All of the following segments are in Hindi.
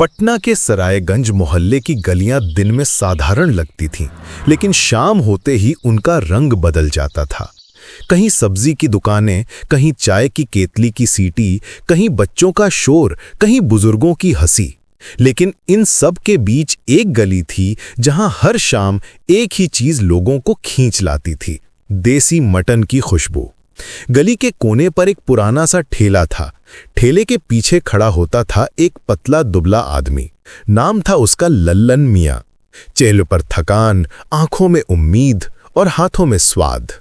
पटना के सरायगंज मोहल्ले की गलियां दिन में साधारण लगती थीं, लेकिन शाम होते ही उनका रंग बदल जाता था। कहीं सब्जी की दुकानें, कहीं चाय की केतली की सीटी, कहीं बच्चों का शोर, कहीं बुजुर्गों की हंसी। लेकिन इन सब के बीच एक गली थी जहां हर शाम एक ही चीज लोगों को खींच लाती थी, देसी मटन की खुशबू। गली के कोने पर एक पुराना सा ठेला था। ठेले के पीछे खड़ा होता था एक पतला दुबला आदमी। नाम था उसका लल्लन मियां। चेहरे पर थकान, आंखों में उम्मीद और हाथों में स्वाद।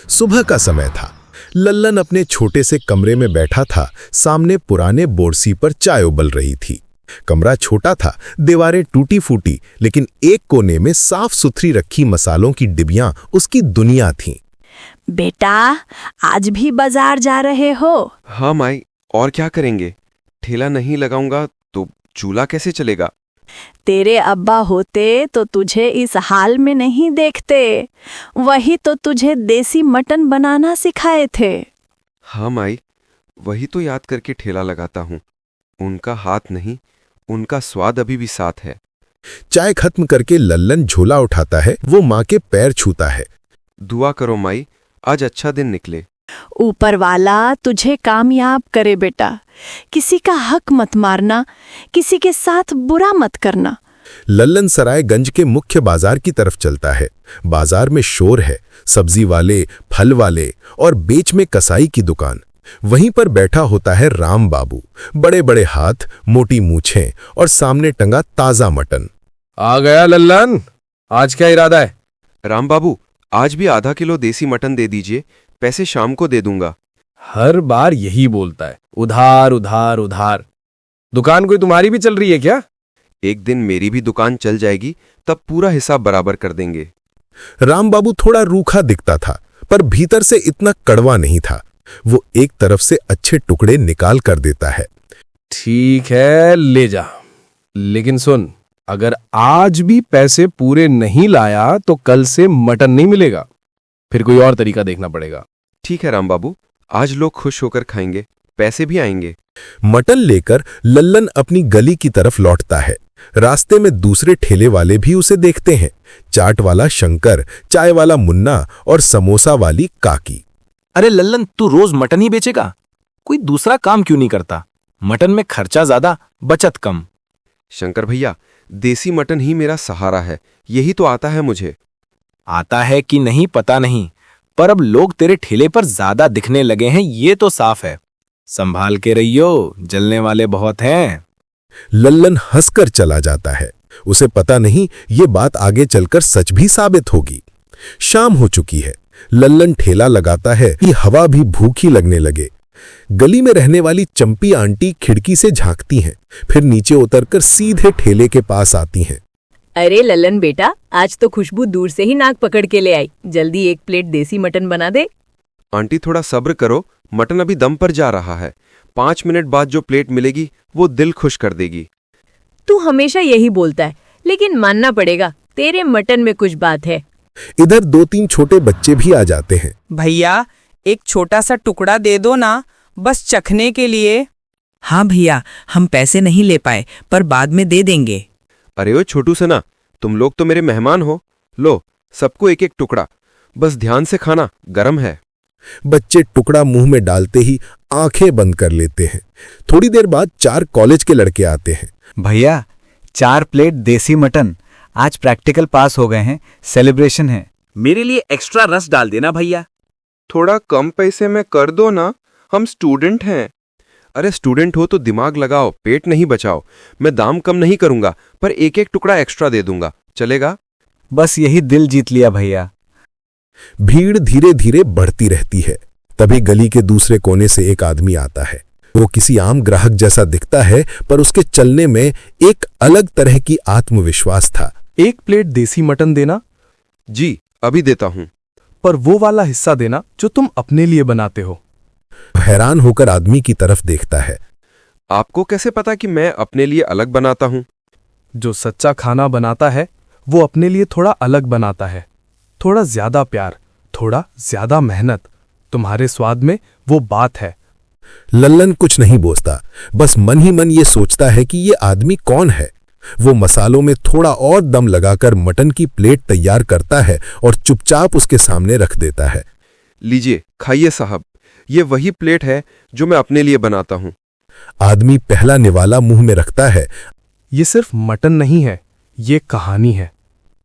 सुबह का समय था। लल्लन अपने छोटे से कमरे में बैठा था। सामने पुराने बोरसी पर चाय उबल रही थी। कमरा छोटा था, दीवारें टूटी फूटी, लेकिन एक कोने में साफ सुथरी रखी मसालों की डिबियां उसकी दुनिया थीं। बेटा, आज भी बाजार जा रहे हो? हाँ माई, और क्या करेंगे? ठेला नहीं लगाऊंगा तो चूल्हा कैसे चलेगा? तेरे अब्बा होते तो तुझे इस हाल में नहीं देखते। वही तो तुझे देसी मटन बनाना सिखाए थे। हाँ माई, वही तो याद करके ठेला लगाता हूँ। उनका हाथ नहीं, उनका स्वाद अभी भी साथ है। चाय खत्म करके लल्लन झोला उठाता है, वो माँ के पैर छूता है। दुआ करो माई, आज अच्छा दिन निकले। ऊपर वाला तुझे कामयाब करे बेटा। किसी का हक मत मारना, किसी के साथ बुरा मत करना। लल्लन सरायगंज के मुख्य बाजार की तरफ चलता है। बाजार में शोर है, सब्जी वाले, फल वाले और बीच में कसाई की दुकान। वहीं पर बैठा होता है राम बाबू। बड़े बड़े हाथ, मोटी मूछें और सामने टंगा ताजा मटन। आ गया लल्लन, आज क्या इरादा है? राम बाबू, आज भी आधा किलो देसी मटन दे दीजिए, पैसे शाम को दे दूंगा। हर बार यही बोलता है, उधार उधार उधार। दुकान कोई तुम्हारी भी चल रही है क्या? एक दिन मेरी भी दुकान चल जाएगी, तब पूरा हिसाब बराबर कर देंगे। राम बाबू थोड़ा रूखा दिखता था, पर भीतर से इतना कड़वा नहीं था। वो एक तरफ से अच्छे टुकड़े निकाल कर देता है। ठीक है, ले जा। लेकिन सुन, अगर आज भी पैसे पूरे नहीं लाया तो कल से मटन नहीं मिलेगा। फिर कोई और तरीका देखना पड़ेगा। ठीक है राम बाबू, आज लोग खुश होकर खाएंगे, पैसे भी आएंगे। मटन लेकर लल्लन अपनी गली की तरफ लौटता है। रास्ते में दूसरे ठेले वाले भी उसे देखते हैं। चाट वाला शंकर, चाय वाला मुन्ना और समोसा वाली काकी। अरे लल्लन, तू रोज मटन ही बेचेगा? कोई दूसरा काम क्यों नहीं करता? मटन में खर्चा ज्यादा, बचत कम। शंकर भैया, देसी मटन ही मेरा सहारा है, यही तो आता है मुझे। आता है कि नहीं पता नहीं, पर अब लोग तेरे ठेले पर ज्यादा दिखने लगे हैं, ये तो साफ है। संभाल के रहियो, जलने वाले बहुत हैं। लल्लन हंसकर चला जाता है। उसे पता नहीं ये बात आगे चलकर सच भी साबित होगी। शाम हो चुकी है। लल्लन ठेला लगाता है कि हवा भी भूखी लगने लगे। गली में रहने वाली चंपी आंटी खिड़की से झांकती हैं, फिर नीचे उतरकर सीधे ठेले के पास आती हैं। अरे लल्लन बेटा, आज तो खुशबू दूर से ही नाक पकड़ के ले आई। जल्दी एक प्लेट देसी मटन बना दे। आंटी थोड़ा सब्र करो, मटन अभी दम पर जा रहा है। 5 मिनट बाद जो प्लेट मिलेगी वो दिल खुश कर देगी। तू हमेशा यही बोलता है, लेकिन मानना पड़ेगा, तेरे मटन में कुछ बात है। इधर 2-3 छोटे बच्चे भी आ जाते हैं। भैया, एक छोटा सा टुकड़ा दे दो ना, बस चखने के लिए। हाँ भैया, हम पैसे नहीं ले पाए, पर बाद में दे देंगे। अरे ओ छोटू सना, तुम लोग तो मेरे मेहमान हो। लो, सबको एक एक टुकड़ा, बस ध्यान से खाना, गरम है। बच्चे टुकड़ा मुंह में डालते ही आंखें बंद कर लेते हैं। थोड़ी देर बाद 4 कॉलेज के लड़के आते हैं। भैया, 4 प्लेट देसी मटन। आज प्रैक्टिकल पास हो गए हैं, सेलिब्रेशन है। मेरे लिए एक्स्ट्रा रस डाल देना भैया। थोड़ा कम पैसे में कर दो ना, हम स्टूडेंट हैं। अरे स्टूडेंट हो तो दिमाग लगाओ, पेट नहीं बचाओ। मैं दाम कम नहीं करूंगा, पर एक एक टुकड़ा एक्स्ट्रा दे दूंगा, चलेगा? बस यही दिल जीत लिया भैया। भीड़ धीरे धीरे बढ़ती रहती है। तभी गली के दूसरे कोने से एक आदमी आता है। वो किसी आम ग्राहक जैसा दिखता है, पर उसके चलने में एक अलग तरह की आत्मविश्वास था। एक प्लेट देसी मटन देना। जी, अभी देता हूं। पर वो वाला हिस्सा देना जो तुम अपने लिए बनाते हो। हैरान होकर आदमी की तरफ देखता है। आपको कैसे पता कि मैं अपने लिए अलग बनाता हूं? जो सच्चा खाना बनाता है वो अपने लिए थोड़ा अलग बनाता है। थोड़ा ज्यादा प्यार, थोड़ा ज्यादा मेहनत। तुम्हारे स्वाद में वो बात है। लल्लन कुछ नहीं बोलता, बस मन ही मन ये सोचता है कि ये आदमी कौन है। वो मसालों में थोड़ा और दम लगाकर मटन की प्लेट तैयार करता है और चुपचाप उसके सामने रख देता है। लीजिए, खाइए साहब, ये वही प्लेट है जो मैं अपने लिए बनाता हूँ। आदमी पहला निवाला मुंह में रखता है। ये सिर्फ मटन नहीं है, ये कहानी है।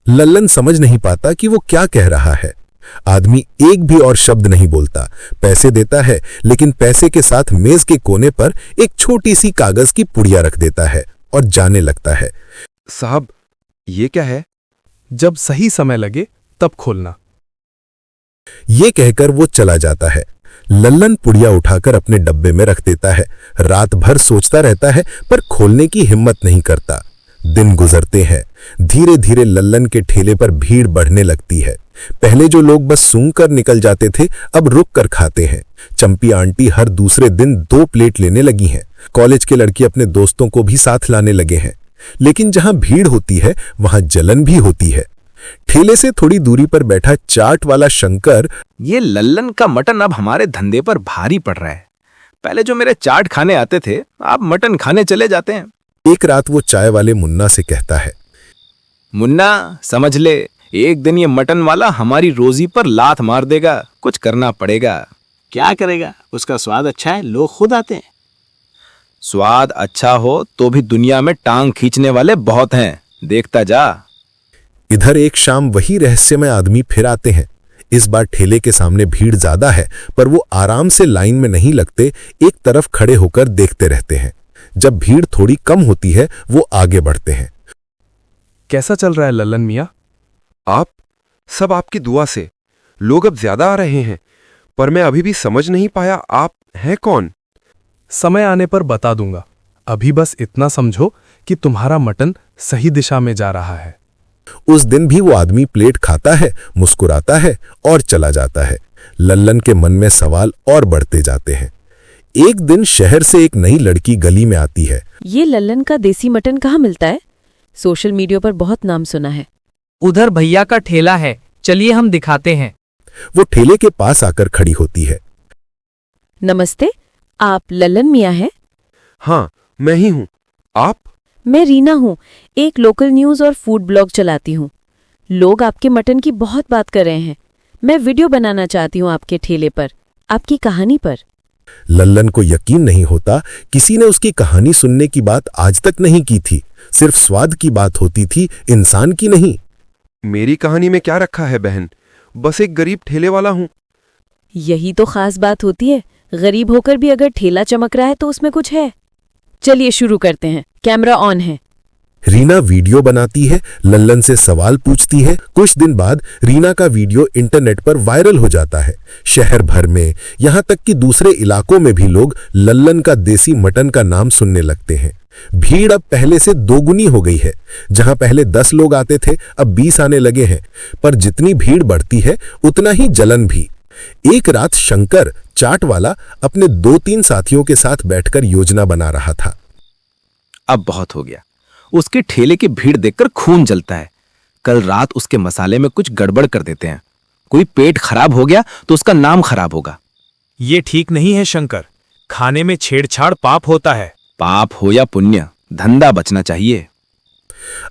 लल्लन समझ नहीं पाता कि वो क्या कह रहा है। आदमी एक भी और शब्द नहीं बोलता, पैसे देता है, लेकिन पैसे के साथ मेज के कोने पर एक छोटी सी कागज की पुड़िया रख देता है और जाने लगता है। साहब, ये क्या है? जब सही समय लगे तब खोलना। ये कहकर वो चला जाता है। लल्लन पुड़िया उठाकर अपने डब्बे में रख देता है। रात भर सोचता रहता है, पर खोलने की हिम्मत नहीं करता। दिन गुजरते हैं। धीरे धीरे लल्लन के ठेले पर भीड़ बढ़ने लगती है। पहले जो लोग बस सूंघ कर निकल जाते थे, अब रुक कर खाते हैं। चंपी आंटी हर दूसरे दिन 2 प्लेट लेने लगी हैं। कॉलेज के लड़के अपने दोस्तों को भी साथ लाने लगे हैं। लेकिन जहां भीड़ होती है, वहां जलन भी होती है। ठेले से थोड़ी दूरी पर बैठा चाट वाला शंकर, ये लल्लन का मटन अब हमारे धंधे पर भारी पड़ रहा है। पहले जो मेरे चाट खाने आते थे, अब मटन खाने चले जाते हैं। एक रात वो चाय वाले मुन्ना से कहता है, मुन्ना, समझ ले, एक दिन ये मटन वाला हमारी रोजी पर लात मार देगा। कुछ करना पड़ेगा। क्या करेगा? उसका स्वाद अच्छा है, लोग खुद आते हैं। स्वाद अच्छा हो तो भी दुनिया में टांग खींचने वाले बहुत हैं, देखता जा। इधर एक शाम वही रहस्यमय आदमी फिर आते हैं। इस बार ठेले के सामने भीड़ ज्यादा है, पर वो आराम से लाइन में नहीं लगते, एक तरफ खड़े होकर देखते रहते हैं। जब भीड़ थोड़ी कम होती है, वो आगे बढ़ते हैं। कैसा चल रहा है लल्लन मियाँ? आप सब आपकी दुआ से। लोग अब ज्यादा आ रहे हैं, पर मैं अभी भी समझ नहीं पाया आप हैं कौन? समय आने पर बता दूंगा। अभी बस इतना समझो कि तुम्हारा मटन सही दिशा में जा रहा है। उस दिन भी वो आदमी प्लेट खाता है, मुस्कुराता है और चला जाता है। लल्लन के मन में सवाल और बढ़ते जाते हैं। एक दिन शहर से एक नई लड़की गली में आती है। ये लल्लन का देसी मटन कहाँ मिलता है? सोशल मीडिया पर बहुत नाम सुना है। उधर भैया का ठेला है, चलिए हम दिखाते हैं। वो ठेले के पास आकर खड़ी होती है। नमस्ते, आप लल्लन मियाँ हैं? हाँ, मैं ही हूँ। आप? मैं रीना हूँ, एक लोकल न्यूज़ और फूड ब्लॉग चलाती हूँ। लोग आपके मटन की बहुत बात कर रहे हैं। मैं वीडियो बनाना चाहती हूँ आपके ठेले पर, आपकी कहानी पर। लल्लन को यकीन नहीं होता, किसी ने उसकी कहानी सुनने की बात आज तक नहीं की थी। सिर्फ स्वाद की बात होती थी, इंसान की नहीं। मेरी कहानी में क्या रखा है बहन? बस एक गरीब ठेले वाला हूँ। यही तो खास बात होती है। गरीब होकर भी अगर ठेला चमक रहा है तो उसमें कुछ है। चलिए शुरू करते हैं, कैमरा ऑन है। रीना वीडियो बनाती है, लल्लन से सवाल पूछती है। कुछ दिन बाद रीना का वीडियो इंटरनेट पर वायरल हो जाता है। शहर भर में, यहाँ तक कि दूसरे इलाकों में भी लोग लल्लन का देसी मटन का नाम सुनने लगते हैं। भीड़ अब पहले से दोगुनी हो गई है। जहां पहले 10 लोग आते थे, अब 20 आने लगे हैं। पर जितनी भीड़ बढ़ती है, उतना ही जलन भी। एक रात शंकर, चाट वाला, अपने 2-3 साथियों के साथ बैठकर योजना बना रहा था। अब बहुत हो गया। उसके ठेले की भीड़ देखकर खून जलता है। कल रात उसके मसाले में कुछ गड़बड़ कर देते हैं। कोई पेट खराब हो गया तो उसका नाम खराब होगा। ये ठीक नहीं है शंकर, खाने में छेड़छाड़ पाप होता है। पाप हो या पुण्य, धंधा बचना चाहिए।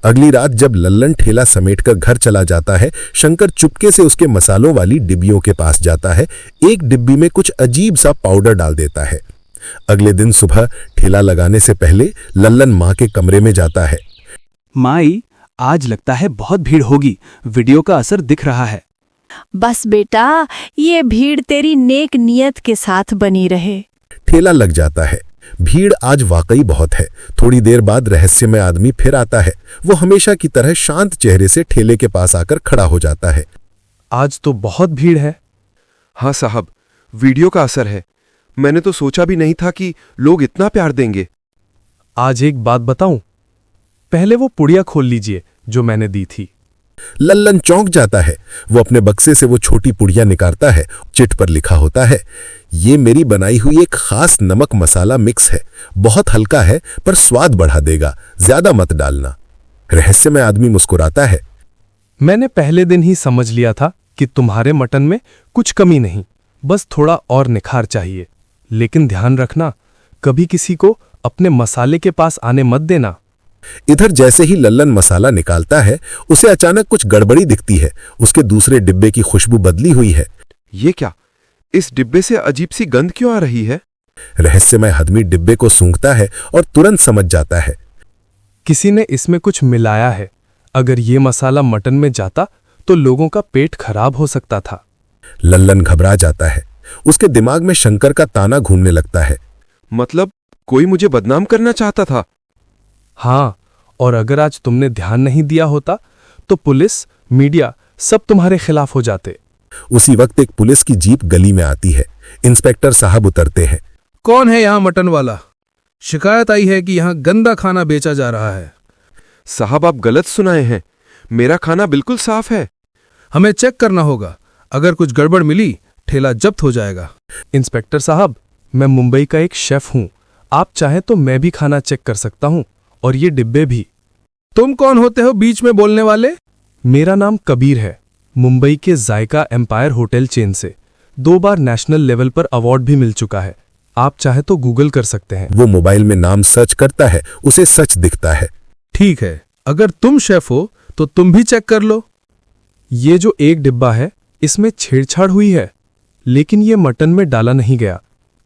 अगली रात जब लल्लन ठेला समेटकर घर चला जाता है, शंकर चुपके से उसके मसालों वाली डिब्बियों के पास जाता है। एक डिब्बी में कुछ अजीब सा पाउडर डाल देता है। अगले दिन सुबह ठेला लगाने से पहले लल्लन माँ के कमरे में जाता है। माई, आज लगता है बहुत भीड़ होगी, वीडियो का असर दिख रहा है। बस बेटा, ये भीड़ तेरी नेक नियत के साथ बनी रहे। ठेला लग जाता है। भीड़ आज वाकई बहुत है। थोड़ी देर बाद रहस्यमय आदमी फिर आता है। वो हमेशा की तरह शांत चेहरे से ठेले के पास आकर खड़ा हो जाता है। आज तो बहुत भीड़ है। हाँ साहब, वीडियो का असर है। मैंने तो सोचा भी नहीं था कि लोग इतना प्यार देंगे। आज एक बात बताऊं, पहले वो पुड़िया खोल लीजिए जो मैंने दी थी। लल्लन चौंक जाता है। वो अपने बक्से से वो छोटी पुड़िया निकालता है। चिट पर लिखा होता है, ये मेरी बनाई हुई एक खास नमक मसाला मिक्स है। बहुत हल्का है, पर स्वाद बढ़ा देगा, ज्यादा मत डालना। रहस्यमय आदमी मुस्कुराता है। मैंने पहले दिन ही समझ लिया था कि तुम्हारे मटन में कुछ कमी नहीं, बस थोड़ा और निखार चाहिए। लेकिन ध्यान रखना, कभी किसी को अपने मसाले के पास आने मत देना। इधर जैसे ही लल्लन मसाला निकालता है, उसे अचानक कुछ गड़बड़ी दिखती है। उसके दूसरे डिब्बे की खुशबू बदली हुई है। ये क्या? इस डिब्बे से अजीब सी गंध क्यों आ रही है? रहस्यमय आदमी डिब्बे को सूंघता है और तुरंत समझ जाता है। किसी ने इसमें कुछ मिलाया है। अगर ये मसाला मटन में जाता तो लोगों का पेट खराब हो सकता था। लल्लन घबरा जाता है। उसके दिमाग में शंकर का ताना घूमने लगता है। मतलब कोई मुझे बदनाम करना चाहता था? हाँ, और अगर आज तुमने ध्यान नहीं दिया होता तो पुलिस, मीडिया सब तुम्हारे खिलाफ हो जाते। उसी वक्त एक पुलिस की जीप गली में आती है। इंस्पेक्टर साहब उतरते हैं। कौन है यहाँ मटन वाला? शिकायत आई है कि यहाँ गंदा खाना बेचा जा रहा है। साहब, आप गलत सुनाए हैं। मेरा खाना बिल्कुल साफ है। हमें चेक करना होगा। अगर कुछ गड़बड़ मिली, ठेला जब्त हो जाएगा। इंस्पेक्टर साहब, मैं मुंबई का एक शेफ हूँ। आप चाहें तो मैं भी खाना चेक कर सकता हूँ, और ये डिब्बे भी। तुम कौन होते हो बीच में बोलने वाले? मेरा नाम कबीर है, मुंबई के जायका एम्पायर होटल चेन से 2 बार नेशनल लेवल पर अवार्ड भी मिल चुका है। आप चाहे तो गूगल कर सकते हैं। वो मोबाइल में नाम सर्च करता है। उसे सच दिखता है। ठीक है, अगर तुम शेफ हो तो तुम भी चेक कर लो। ये जो एक डिब्बा है, इसमें छेड़छाड़ हुई है, लेकिन ये मटन में डाला नहीं गया।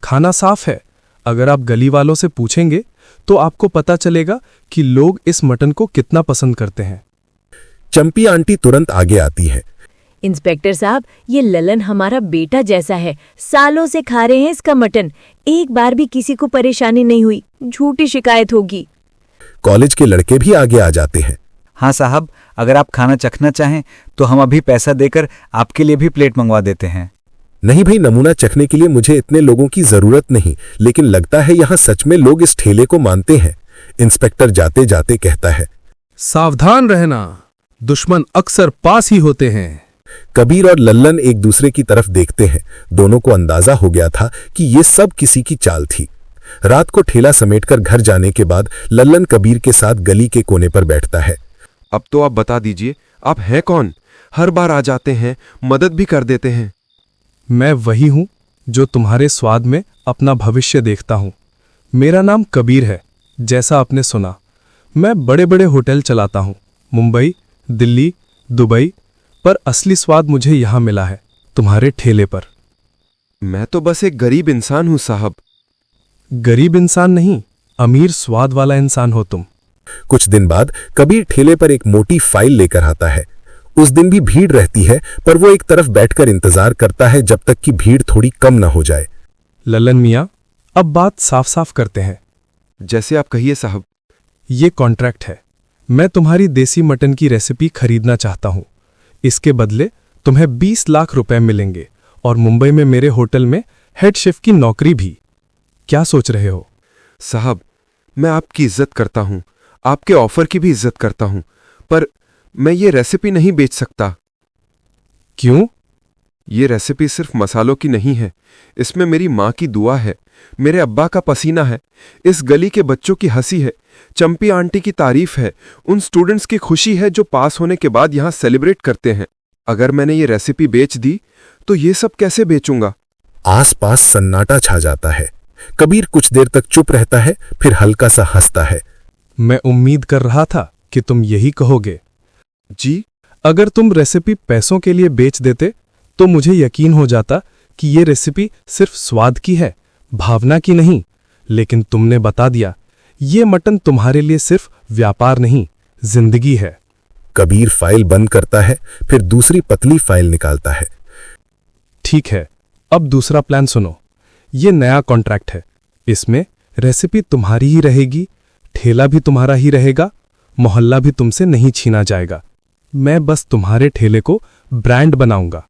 खाना साफ है। अगर आप गली वालों से पूछेंगे तो आपको पता चलेगा कि लोग इस मटन को कितना पसंद करते हैं। चंपी आंटी तुरंत आगे आती है। इंस्पेक्टर साहब, ये ललन हमारा बेटा जैसा है। सालों से खा रहे हैं इसका मटन। एक बार भी किसी को परेशानी नहीं हुई। झूठी शिकायत होगी। कॉलेज के लड़के भी आगे आ जाते हैं। हाँ साहब, अगर आप खाना चखना चाहें तो हम अभी पैसा देकर आपके लिए भी प्लेट मंगवा देते हैं। नहीं भाई, नमूना चखने के लिए मुझे इतने लोगों की जरूरत नहीं, लेकिन लगता है यहाँ सच में लोग इस ठेले को मानते हैं। इंस्पेक्टर जाते जाते कहता है, सावधान रहना, दुश्मन अक्सर पास ही होते हैं। कबीर और लल्लन एक दूसरे की तरफ देखते हैं। दोनों को अंदाजा हो गया था कि ये सब किसी की चाल थी। रात को ठेला समेटकर घर जाने के बाद लल्लन कबीर के साथ गली के कोने पर बैठता है। अब तो आप बता दीजिए, आप हैं कौन? हर बार आ जाते हैं, मदद भी कर देते हैं। मैं वही हूं जो तुम्हारे स्वाद में अपना भविष्य देखता हूं। मेरा नाम कबीर है, जैसा आपने सुना। मैं बड़े बड़े होटल चलाता हूं, मुंबई, दिल्ली, दुबई, पर असली स्वाद मुझे यहां मिला है, तुम्हारे ठेले पर। मैं तो बस एक गरीब इंसान हूं साहब। गरीब इंसान नहीं, अमीर स्वाद वाला इंसान हो तुम। कुछ दिन बाद कबीर ठेले पर एक मोटी फाइल लेकर आता है। उस दिन भी भीड़ रहती है, पर वो एक तरफ बैठकर इंतजार करता है जब तक कि भीड़ थोड़ी कम न हो जाए। लल्लन मियाँ, अब बात साफ साफ करते हैं। जैसे आप कहिए साहब। ये कॉन्ट्रैक्ट है। मैं तुम्हारी देसी मटन की रेसिपी खरीदना चाहता हूं। इसके बदले तुम्हें 20 लाख रुपए मिलेंगे, और मुंबई में मेरे होटल में हेड शेफ की नौकरी भी। क्या सोच रहे हो? साहब, मैं आपकी इज्जत करता हूं, आपके ऑफर की भी इज्जत करता हूं, पर मैं ये रेसिपी नहीं बेच सकता। क्यों? ये रेसिपी सिर्फ मसालों की नहीं है। इसमें मेरी माँ की दुआ है, मेरे अब्बा का पसीना है, इस गली के बच्चों की हंसी है, चंपी आंटी की तारीफ है, उन स्टूडेंट्स की खुशी है जो पास होने के बाद यहाँ सेलिब्रेट करते हैं। अगर मैंने ये रेसिपी बेच दी तो ये सब कैसे बेचूंगा? आसपास सन्नाटा छा जाता है। कबीर कुछ देर तक चुप रहता है, फिर हल्का सा हंसता है। मैं उम्मीद कर रहा था कि तुम यही कहोगे। जी? अगर तुम रेसिपी पैसों के लिए बेच देते तो मुझे यकीन हो जाता कि ये रेसिपी सिर्फ स्वाद की है, भावना की नहीं। लेकिन तुमने बता दिया, ये मटन तुम्हारे लिए सिर्फ व्यापार नहीं, जिंदगी है। कबीर फाइल बंद करता है, फिर दूसरी पतली फाइल निकालता है। ठीक है, अब दूसरा प्लान सुनो। ये नया कॉन्ट्रैक्ट है। इसमें रेसिपी तुम्हारी ही रहेगी, ठेला भी तुम्हारा ही रहेगा, मोहल्ला भी तुमसे नहीं छीना जाएगा। मैं बस तुम्हारे ठेले को ब्रांड बनाऊंगा।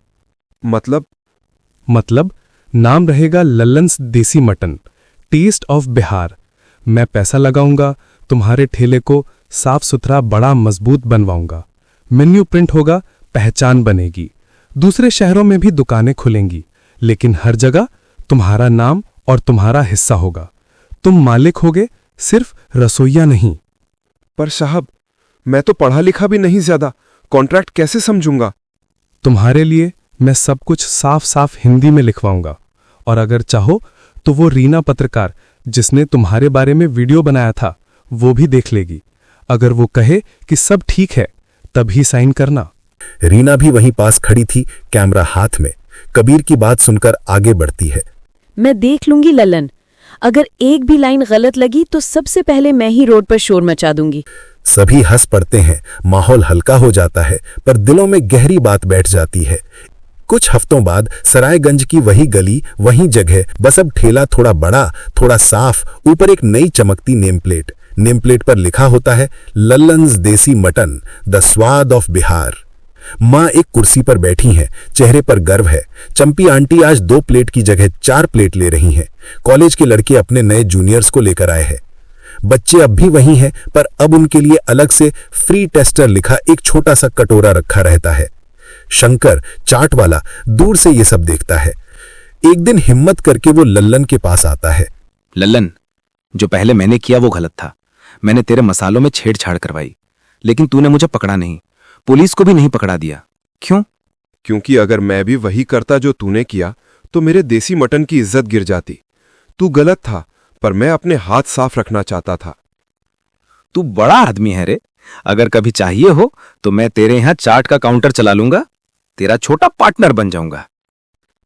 मतलब नाम रहेगा लल्लन्स देसी मटन, टेस्ट ऑफ बिहार। मैं पैसा लगाऊंगा, तुम्हारे ठेले को साफ सुथरा बड़ा मजबूत बनवाऊंगा। मेन्यू प्रिंट होगा, पहचान बनेगी। दूसरे शहरों में भी दुकानें खुलेंगी, लेकिन हर जगह तुम्हारा नाम और तुम्हारा हिस्सा होगा। तुम मालिक होगे, सिर्फ रसोइया नहीं। पर साहब, मैं तो पढ़ा लिखा भी नहीं ज्यादा, कॉन्ट्रैक्ट कैसे समझूंगा? तुम्हारे लिए मैं सब कुछ साफ साफ हिंदी में लिखवाऊंगा, और अगर चाहो तो वो रीना पत्रकार जिसने तुम्हारे बारे में वीडियो बनाया था वो भी देख लेगी। अगर वो कहे कि सब ठीक है तभी साइन करना। रीना भी वहीं पास खड़ी थी, कैमरा हाथ में। कबीर की बात सुनकर आगे बढ़ती है। मैं देख लूंगी ललन, अगर एक भी लाइन गलत लगी तो सबसे पहले मैं ही रोड पर शोर मचा दूंगी। सभी हंस पड़ते हैं, माहौल हल्का हो जाता है, पर दिलों में गहरी बात बैठ जाती है। कुछ हफ्तों बाद सरायगंज की वही गली, वही जगह, बस अब ठेला थोड़ा बड़ा, थोड़ा साफ, ऊपर एक नई चमकती नेम प्लेट पर लिखा होता है लल्लन्स देसी मटन, द स्वाद ऑफ बिहार। माँ एक कुर्सी पर बैठी हैं, चेहरे पर गर्व है। चंपी आंटी आज 2 प्लेट की जगह 4 प्लेट ले रही हैं। कॉलेज के लड़के अपने नए जूनियर्स को लेकर आए हैं। बच्चे अब भी वही हैं, पर अब उनके लिए अलग से फ्री टेस्टर लिखा एक छोटा सा कटोरा रखा रहता है। शंकर चाट वाला दूर से ये सब देखता है। एक दिन हिम्मत करके वो लल्लन के पास आता है। लल्लन, जो पहले मैंने किया वो गलत था। मैंने तेरे मसालों में छेड़छाड़ करवाई, लेकिन तूने मुझे पकड़ा नहीं, पुलिस को भी नहीं पकड़ा दिया। क्यों? क्योंकि अगर मैं भी वही करता जो तूने किया तो मेरे देसी मटन की इज्जत गिर जाती। तू गलत था, पर मैं अपने हाथ साफ रखना चाहता था। तू बड़ा आदमी है रे। अगर कभी चाहिए हो तो मैं तेरे यहां चाट का काउंटर चला लूंगा, तेरा छोटा पार्टनर बन जाऊंगा।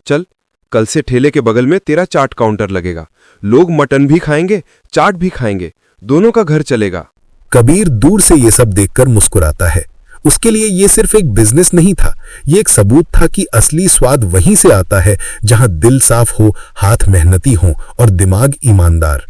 चल, कल से ठेले के बगल में तेरा चाट काउंटर लगेगा। लोग मटन भी खाएंगे, चाट भी खाएंगे, दोनों का घर चलेगा। कबीर दूर से ये सब देखकर मुस्कुराता है। उसके लिए ये सिर्फ एक बिजनेस नहीं था, ये एक सबूत था कि असली स्वाद वहीं से आता है जहां दिल साफ हो, हाथ मेहनती हो और दिमाग ईमानदार।